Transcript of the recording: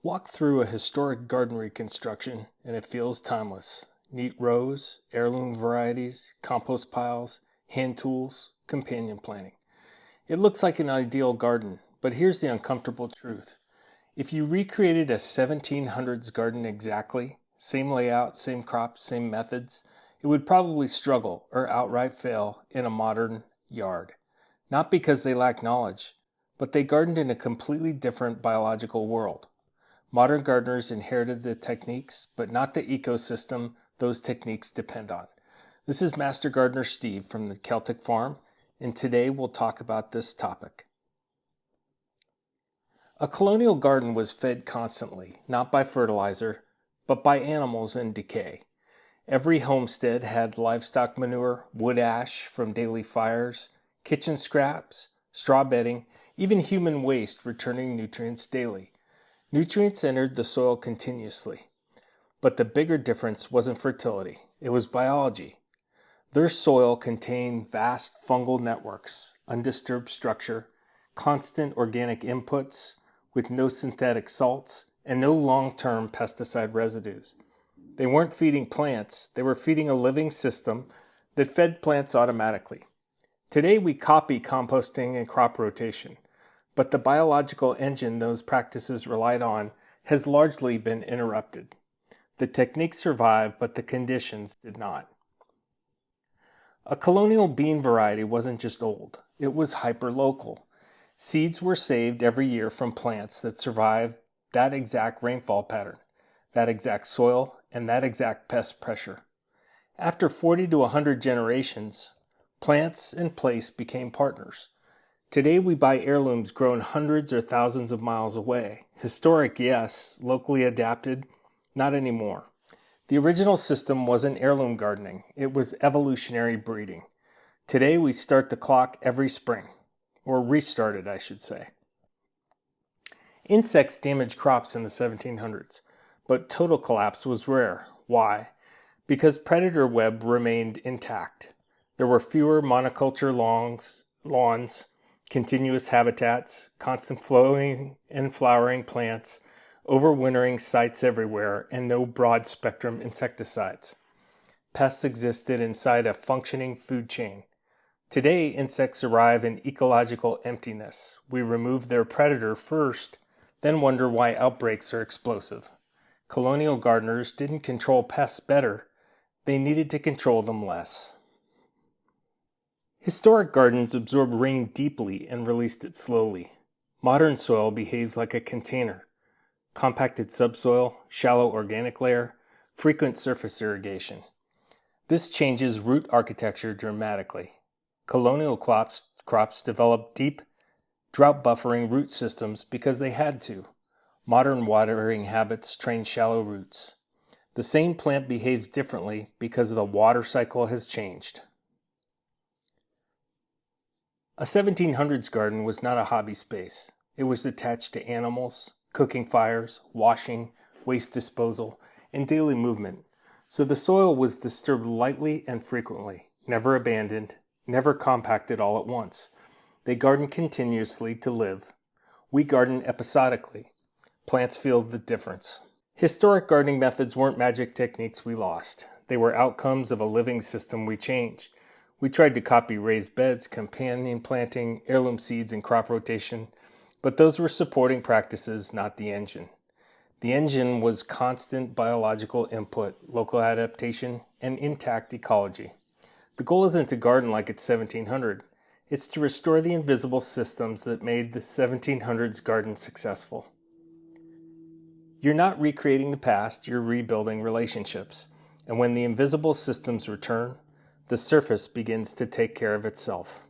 Walk through a historic garden reconstruction and it feels timeless. Neat rows, heirloom varieties, compost piles, hand tools, companion planting. It looks like an ideal garden, but here's the uncomfortable truth. If you recreated a 1700s garden exactly, same layout, same crops, same methods, it would probably struggle or outright fail in a modern yard. Not because they lack knowledge, but they gardened in a completely different biological world. Modern gardeners inherited the techniques, but not the ecosystem those techniques depend on. This is Master Gardener Steve from the Celtic Farm, and today we'll talk about this topic. A colonial garden was fed constantly, not by fertilizer, but by animals in decay. Every homestead had livestock manure, wood ash from daily fires, kitchen scraps, straw bedding, even human waste returning nutrients daily. Nutrients entered the soil continuously. But the bigger difference wasn't fertility, it was biology. Their soil contained vast fungal networks, undisturbed structure, constant organic inputs with no synthetic salts, and no long-term pesticide residues. They weren't feeding plants, they were feeding a living system that fed plants automatically. Today we copy composting and crop rotation, but the biological engine those practices relied on has largely been interrupted. The techniques survived, but the conditions did not. A colonial bean variety wasn't just old, it was hyperlocal. Seeds were saved every year from plants that survived that exact rainfall pattern, that exact soil, and that exact pest pressure. After 40 to 100 generations, plants and place became partners. Today we buy heirlooms grown hundreds or thousands of miles away. Historic, yes. Locally adapted, not anymore. The original system wasn't heirloom gardening. It was evolutionary breeding. Today we start the clock every spring. Or restart it, I should say. Insects damaged crops in the 1700s, but total collapse was rare. Why? Because predator web remained intact. There were fewer monoculture lawns, continuous habitats, constant flowing and flowering plants, overwintering sites everywhere, and no broad-spectrum insecticides. Pests existed inside a functioning food chain. Today, insects arrive in ecological emptiness. We remove their predator first, then wonder why outbreaks are explosive. Colonial gardeners didn't control pests better, they needed to control them less. Historic gardens absorbed rain deeply and released it slowly. Modern soil behaves like a container. Compacted subsoil, shallow organic layer, frequent surface irrigation. This changes root architecture dramatically. Colonial crops developed deep, drought-buffering root systems because they had to. Modern watering habits train shallow roots. The same plant behaves differently because the water cycle has changed. A 1700s garden was not a hobby space. It was attached to animals, cooking fires, washing, waste disposal, and daily movement. So the soil was disturbed lightly and frequently, never abandoned, never compacted all at once. They garden continuously to live. We garden episodically. Plants feel the difference. Historic gardening methods weren't magic techniques we lost. They were outcomes of a living system we changed. We tried to copy raised beds, companion planting, heirloom seeds, and crop rotation, but those were supporting practices, not the engine. The engine was constant biological input, local adaptation, and intact ecology. The goal isn't to garden like it's 1700. It's to restore the invisible systems that made the 1700s garden successful. You're not recreating the past, you're rebuilding relationships. And when the invisible systems return, the surface begins to take care of itself.